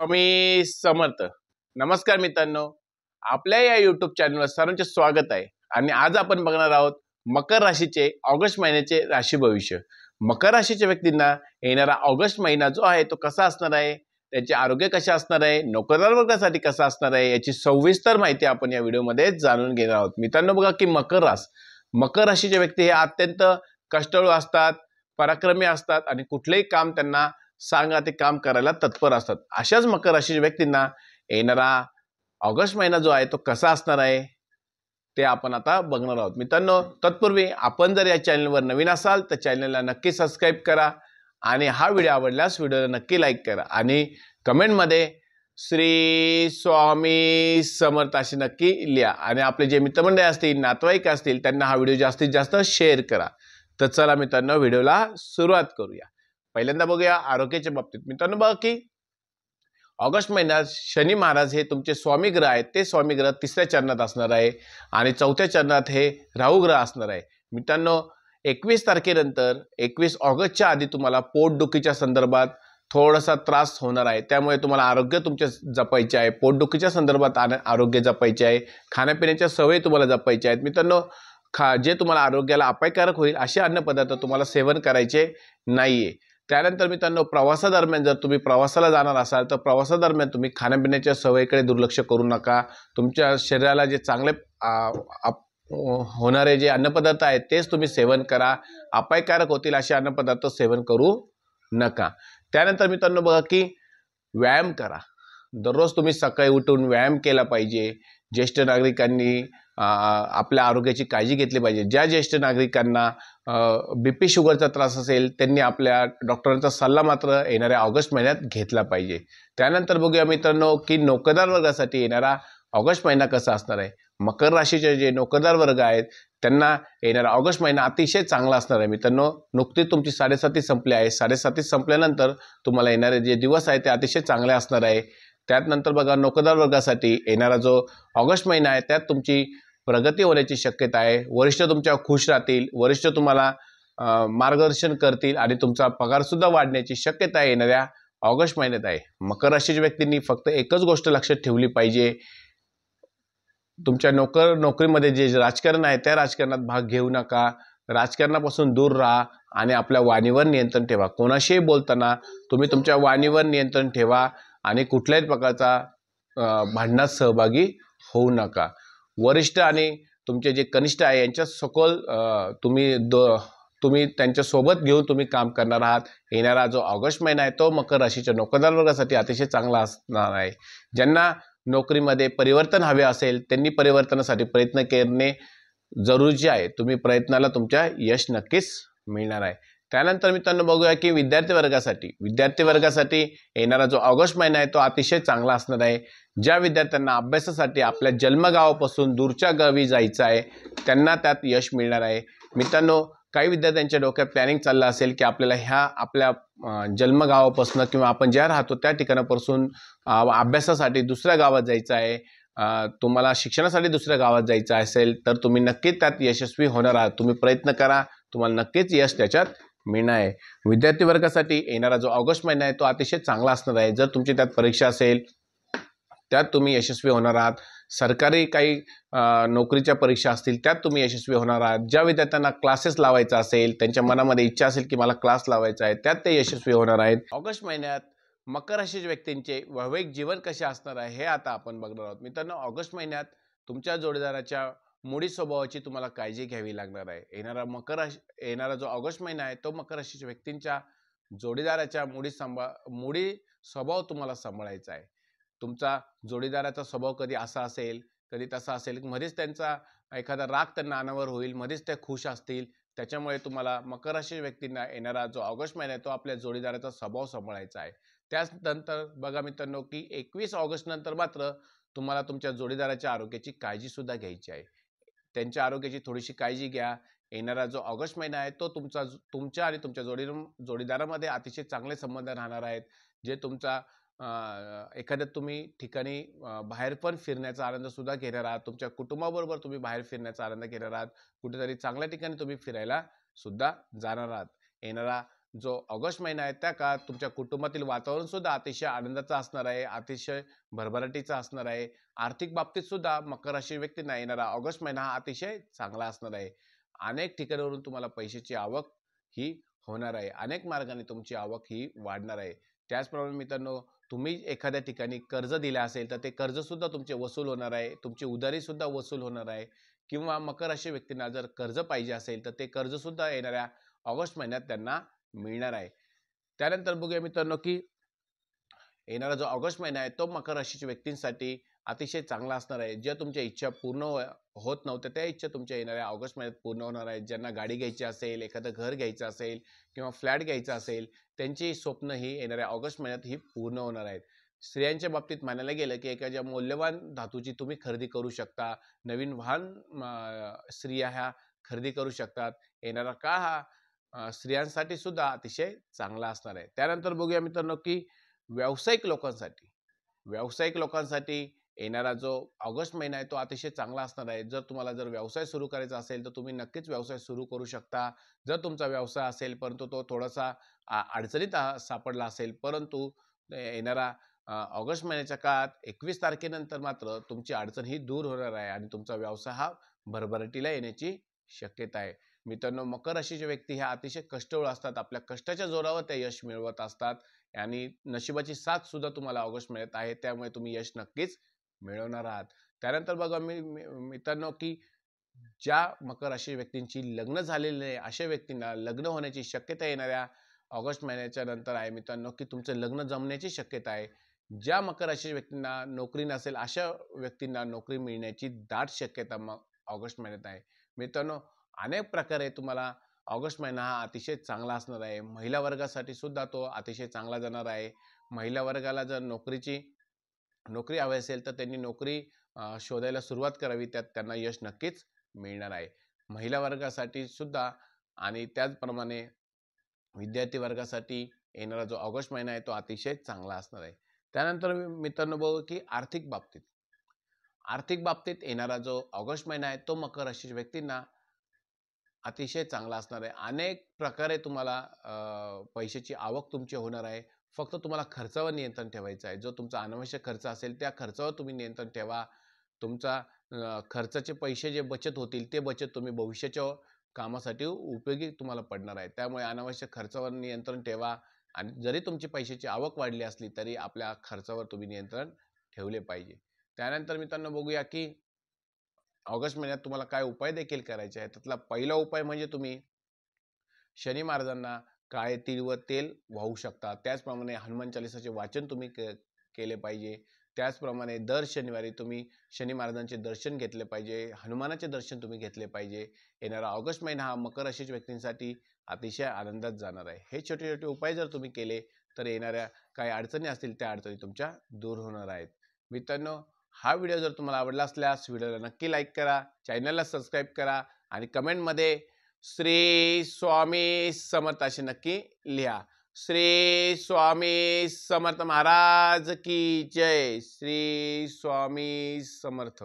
स्वामी समर्थ. नमस्कार मित्रांनो, आपल्या या यूट्यूब चॅनलवर सर्वांचे स्वागत आहे. आणि आज आपण बघणार आहोत मकर राशीचे ऑगस्ट महिन्याचे राशी भविष्य. मकर राशीच्या व्यक्तींना येणारा ऑगस्ट महिना जो आहे तो कसा असणार आहे, त्याचे आरोग्य कसे असणार आहे, नोकरदार वर्गासाठी कसा असणार आहे, याची सविस्तर माहिती आपण या व्हिडिओमध्ये जाणून घेणार आहोत. मित्रांनो बघा की मकर राशीचे व्यक्ती हे अत्यंत कष्टाळू असतात, पराक्रमी असतात आणि कुठलेही काम त्यांना सांगा ते काम करायला तत्पर असतात. अशाच मकर राशीच्या व्यक्तींना येणारा ऑगस्ट महिना जो आहे तो कसा असणार आहे ते आपण आता बघणार आहोत. मित्रांनो, तत्पूर्वी आपण जर या चॅनलवर नवीन असाल तर चॅनलला नक्की सबस्क्राईब करा आणि हा व्हिडिओ आवडल्यास व्हिडिओला नक्की लाईक करा आणि कमेंटमध्ये श्री स्वामी समर्थ अशी नक्की लिहा. आणि आपले जे मित्रमंडळी असतील, नातेवाईक असतील, त्यांना हा व्हिडिओ जास्तीत जास्त शेअर करा. तर चला मित्रांनो, व्हिडिओला सुरुवात करूया. पहिल्यांदा बघूया आरोग्याच्या बाबतीत. मित्रांनो बघा की ऑगस्ट महिन्यात शनी महाराज हे तुमचे स्वामी ग्रह आहेत. ते स्वामी ग्रह 3ऱ्या चरणात असणार आहे आणि 4थ्या चरणात हे राहू ग्रह असणार आहे. मित्रांनो, 21 तारखेनंतर 21 ऑगस्टच्या आधी तुम्हाला पोटदुखीच्या संदर्भात थोडासा त्रास होणार आहे. त्यामुळे तुम्हाला आरोग्य तुमचे जपायचे आहे. पोटदुखीच्या संदर्भात आरोग्य जपायचे आहे. खाण्यापिण्याच्या सवयी तुम्हाला जपायच्या आहेत. मित्रांनो, जे तुम्हाला आरोग्याला अपायकारक होईल असे अन्नपदार्थ तुम्हाला सेवन करायचे नाहीये. त्यानंतर मित्रांनो, प्रवासादरम्यान जर तुम्ही प्रवासाला जाणार असाल तर प्रवासादरम्यान तुम्ही खाण्यापिण्याच्या सवयीकडे दुर्लक्ष करू नका. तुमच्या शरीराला जे चांगले होणारे जे अन्नपदार्थ आहेत तेच तुम्ही सेवन करा. अपायकारक होतील असे अन्नपदार्थ सेवन करू नका. त्यानंतर मित्रांनो बघा की व्यायाम करा. दररोज तुम्ही सकाळी उठून व्यायाम केला पाहिजे. ज्येष्ठ नागरिकांनी आपल्या आरोग्याची काळजी घेतली पाहिजे. ज्या ज्येष्ठ नागरिकांना BP शुगरचा त्रास असेल त्यांनी आपल्या डॉक्टरांचा सल्ला मात्र येणाऱ्या ऑगस्ट महिन्यात घेतला पाहिजे. त्यानंतर बघूया मित्रांनो की नोकरदार वर्गासाठी येणारा ऑगस्ट महिना कसा असणार आहे. मकर राशीचे जे नोकरदार वर्ग आहेत त्यांना येणारा ऑगस्ट महिना अतिशय चांगला असणार आहे. मित्रांनो, नुकतीच तुमची 7.5 संपली आहे. 7.5 संपल्यानंतर तुम्हाला येणारे जे दिवस आहेत ते अतिशय चांगले असणार आहे. त्यानंतर बघा, नोकरदार वर्गासाठी येणारा जो ऑगस्ट महिना आहे त्यात तुमची प्रगती होण्याची शक्यता आहे. वरिष्ठ तुमच्यावर खुश राहतील. वरिष्ठ तुम्हाला मार्गदर्शन करतील आणि तुमचा पगार सुद्धा वाढण्याची शक्यता येणाऱ्या ऑगस्ट महिन्यात आहे. मकर राशीच्या व्यक्तींनी फक्त एकच गोष्ट लक्षात ठेवली पाहिजे. तुमच्या नोकरीमध्ये जे राजकारण आहे त्या राजकारणात भाग घेऊ नका. राजकारणापासून दूर राहा आणि आपल्या वाणीवर नियंत्रण ठेवा. कोणाशीही बोलताना तुम्ही तुमच्या वाणीवर नियंत्रण ठेवा आणि कुठल्याही प्रकारचा भांडणात सहभागी होऊ नका. वरिष्ठ आणि तुमचे जे कनिष्ठ आहे यांच्या सखोल तुम्ही त्यांच्या सोबत घेऊन तुम्ही काम करणार आहात. येणारा जो ऑगस्ट महिना आहे तो मकर राशीच्या नोकरदार वर्गासाठी अतिशय चांगला असणार आहे. ज्यांना नोकरीमध्ये परिवर्तन हवे असेल त्यांनी परिवर्तनासाठी प्रयत्न करणे जरुरीचे आहे. तुम्ही प्रयत्नाला तुमच्या यश नक्कीच मिळणार आहे. त्यानंतर मित्रांनो बघूया की विद्यार्थी वर्गासाठी येणारा जो ऑगस्ट महिना आहे तो अतिशय चांगला असणार आहे. ज्या विद्यार्थ्यांना अभ्यासासाठी आपल्या जन्मगावापासून दूरच्या गावी जायचं आहे त्यांना त्यात यश मिळणार आहे. मित्रांनो, काही विद्यार्थ्यांच्या डोक्यात प्लॅनिंग चाललं असेल की आपल्याला आपल्या जन्मगावापासून किंवा आपण ज्या राहतो त्या ठिकाणापासून अभ्यासासाठी दुसऱ्या गावात जायचं आहे, तुम्हाला शिक्षणासाठी दुसऱ्या गावात जायचं असेल तर तुम्ही नक्कीच त्यात यशस्वी होणार आहात. तुम्ही प्रयत्न करा, तुम्हाला नक्कीच यश त्याच्यात मिळणार आहे. विद्यार्थी वर्गासाठी येणारा जो ऑगस्ट महिना आहे तो अतिशय चांगला असणार आहे. जर तुमची त्यात परीक्षा असेल त्यात तुम्ही यशस्वी होणार आहात. सरकारी काही नोकरीच्या परीक्षा असतील त्यात तुम्ही यशस्वी होणार आहात. ज्या विद्यार्थ्यांना क्लासेस लावायचा असेल, त्यांच्या मनामध्ये इच्छा असेल की मला क्लास लावायचा आहे, त्यात ते यशस्वी होणार आहेत. ऑगस्ट महिन्यात मकर राशीच्या व्यक्तींचे वैवाहिक जीवन कसे असणार आहे हे आता आपण बघणार आहोत. मित्रांनो, ऑगस्ट महिन्यात तुमच्या जोडीदाराच्या मुडी स्वभावाची तुम्हाला काळजी घ्यावी लागणार आहे. येणारा जो ऑगस्ट महिना आहे तो मकर राशीच्या व्यक्तींच्या जोडीदाराच्या मुडी स्वभाव तुम्हाला सांभाळायचा आहे. तुमचा जोडीदाराचा स्वभाव कधी असा असेल कधी तसा असेल, मध्येच त्यांचा एखादा राग त्यांना अनावर होईल, मध्येच त्या खुश असतील. त्याच्यामुळे तुम्हाला मकर राशी व्यक्तींना येणारा जो ऑगस्ट महिना आहे तो आपल्या जोडीदाराचा स्वभाव सांभाळायचा आहे. त्यानंतर बघा मित्रांनो की 21 ऑगस्ट नंतर मात्र तुम्हाला तुमच्या जोडीदाराच्या आरोग्याची काळजी सुद्धा घ्यायची आहे. त्यांच्या आरोग्याची थोडीशी काळजी घ्या. येणारा जो ऑगस्ट महिना आहे तो तुमच्या आणि तुमच्या जोडीदारामध्ये अतिशय चांगले संबंध राहणार आहेत. जे तुमचा एखाद्या तुम्ही ठिकाणी बाहेर पण फिरण्याचा आनंद सुद्धा घेणार आहात. तुमच्या कुटुंबाबरोबर तुम्ही बाहेर फिरण्याचा आनंद घेणार आहात. कुठेतरी चांगल्या ठिकाणी तुम्ही फिरायला सुद्धा जाणार आहात. येणारा जो ऑगस्ट महिना आहे त्या काळात तुमच्या कुटुंबातील वातावरण सुद्धा अतिशय आनंदाचं असणार आहे, अतिशय भरभराटीचं असणार आहे. आर्थिक बाबतीत सुद्धा मकर राशी व्यक्तींना येणारा ऑगस्ट महिना हा अतिशय चांगला असणार आहे. अनेक ठिकाणावरून तुम्हाला पैशाची आवक ही होणार आहे. अनेक मार्गाने तुमची आवक ही वाढणार आहे. त्याचप्रमाणे मित्रांनो, तुम्ही एखाद्या ठिकाणी कर्ज दिले असेल तर ते कर्ज सुद्धा तुमचे वसूल होणार आहे, तुमची उधारी सुद्धा वसूल होणार आहे. किंवा मकर राशी व्यक्तींना जर कर्ज पाहिजे असेल तर ते कर्ज सुद्धा येणाऱ्या ऑगस्ट महिन्यात त्यांना मिळणार आहे. त्यानंतर बघूया मित्रांनो की येणारा जो ऑगस्ट महिना आहे तो मकर राशीच्या व्यक्तींसाठी अतिशय चांगला असणार आहे. ज्या तुमच्या इच्छा पूर्ण होत नव्हत्या त्या इच्छा तुमच्या येणाऱ्या ऑगस्ट महिन्यात पूर्ण होणार आहेत. ज्यांना गाडी घ्यायची असेल, एखादं घर घ्यायचं असेल किंवा फ्लॅट घ्यायचा असेल, त्यांची स्वप्न ही येणाऱ्या ऑगस्ट महिन्यात ही पूर्ण होणार आहेत. स्त्रियांच्या बाबतीत म्हणायला गेलं की एखाद्या मौल्यवान धातूची तुम्ही खरेदी करू शकता. नवीन वाहन स्त्रिया ह्या खरेदी करू शकतात. येणारा काळ हा स्त्रियांसाठी सुद्धा अतिशय चांगला असणार आहे. त्यानंतर बघूया मित्रांनो की व्यावसायिक लोकांसाठी येणारा जो ऑगस्ट महिना आहे तो अतिशय चांगला असणार आहे. जर तुम्हाला व्यवसाय सुरू करायचा असेल तर तुम्ही नक्कीच व्यवसाय सुरू करू शकता. जर तुमचा व्यवसाय असेल परंतु तो थोडासा अडचणीत सापडला असेल, परंतु येणारा ऑगस्ट महिन्याच्या काळात 21 तारखेनंतर मात्र तुमची अडचण ही दूर होणार आहे आणि तुमचा व्यवसाय हा भरभराटीला येण्याची शक्यता आहे. मित्रांनो, मकर राशीचे व्यक्ती ह्या अतिशय कष्टवळ असतात. आपल्या कष्टाच्या जोरावर ते यश मिळवत असतात आणि नशिबाची साथ सुद्धा तुम्हाला ऑगस्ट महिन्यात आहे, त्यामुळे तुम्ही यश नक्कीच मिळवणार आहात. त्यानंतर बघा मित्रांनो की ज्या मकर राशी व्यक्तींची लग्न झालेली नाही अशा व्यक्तींना लग्न होण्याची शक्यता येणाऱ्या ऑगस्ट महिन्याच्या नंतर आहे. मित्रांनो की तुमचं लग्न जमण्याची शक्यता आहे. ज्या मकर राशी व्यक्तींना नोकरी नसेल अशा व्यक्तींना नोकरी मिळण्याची दाट शक्यता मग ऑगस्ट महिन्यात आहे. मित्रांनो, अनेक प्रकारे तुम्हाला ऑगस्ट महिना हा अतिशय चांगला असणार आहे. महिला वर्गासाठी सुद्धा तो अतिशय चांगला जाणार आहे. महिला वर्गाला जर नोकरी हवी असेल तर त्यांनी नोकरी शोधायला सुरुवात करावी, त्यात त्यांना यश नक्कीच मिळणार आहे. महिला वर्गासाठी सुद्धा आणि त्याचप्रमाणे विद्यार्थी वर्गासाठी येणारा जो ऑगस्ट महिना आहे तो अतिशय चांगला असणार आहे. त्यानंतर मित्रांनो बघू की आर्थिक बाबतीत येणारा जो ऑगस्ट महिना आहे तो मकर राशीच्या व्यक्तींना अतिशय चांगला असणार आहे. अनेक प्रकारे तुम्हाला पैशाची आवक तुमची होणार आहे. फक्त तुम्हाला खर्चावर नियंत्रण ठेवायचं आहे. जो तुमचा अनावश्यक खर्च असेल त्या खर्चावर तुम्ही नियंत्रण ठेवा. तुमचा खर्चाचे पैसे जे बचत होतील ते बचत तुम्ही भविष्याच्या कामासाठी उपयोगी तुम्हाला पडणार आहे. त्यामुळे अनावश्यक खर्चावर नियंत्रण ठेवा आणि जरी तुमची पैशाची आवक वाढली असली तरी आपल्या खर्चावर तुम्ही नियंत्रण ठेवले पाहिजे. त्यानंतर मित्रांनो बघूया की ऑगस्ट महिन्यात तुम्हाला काय उपाय देखील करायचे आहेत. त्यातला पहिला उपाय म्हणजे तुम्ही शनी महाराजांना काळे तीळ व तेल वाहू शकता. त्याचप्रमाणे हनुमान चालीसाचे वाचन तुम्ही केले पाहिजे. त्याचप्रमाणे दर शनिवारी तुम्ही शनी महाराजांचे दर्शन घेतले पाहिजे. हनुमानाचे दर्शन तुम्ही घेतले पाहिजे. येणारा ऑगस्ट महिना हा मकर राशीच्या व्यक्तींसाठी अतिशय आनंदात जाणार आहे. हे छोटे छोटे उपाय जर तुम्ही केले तर येणाऱ्या काही अडचणी असतील त्या अडचणी तुमच्या दूर होणार आहेत. मित्रांनो, हा व्हिडिओ जर तुम्हाला आवडला असल्यास व्हिडिओला नक्की लाईक करा, चॅनलला सबस्क्राईब करा आणि कमेंटमध्ये श्री स्वामी समर्थ असे नक्की लिहा. श्री स्वामी समर्थ महाराज की जय. श्री स्वामी समर्थ.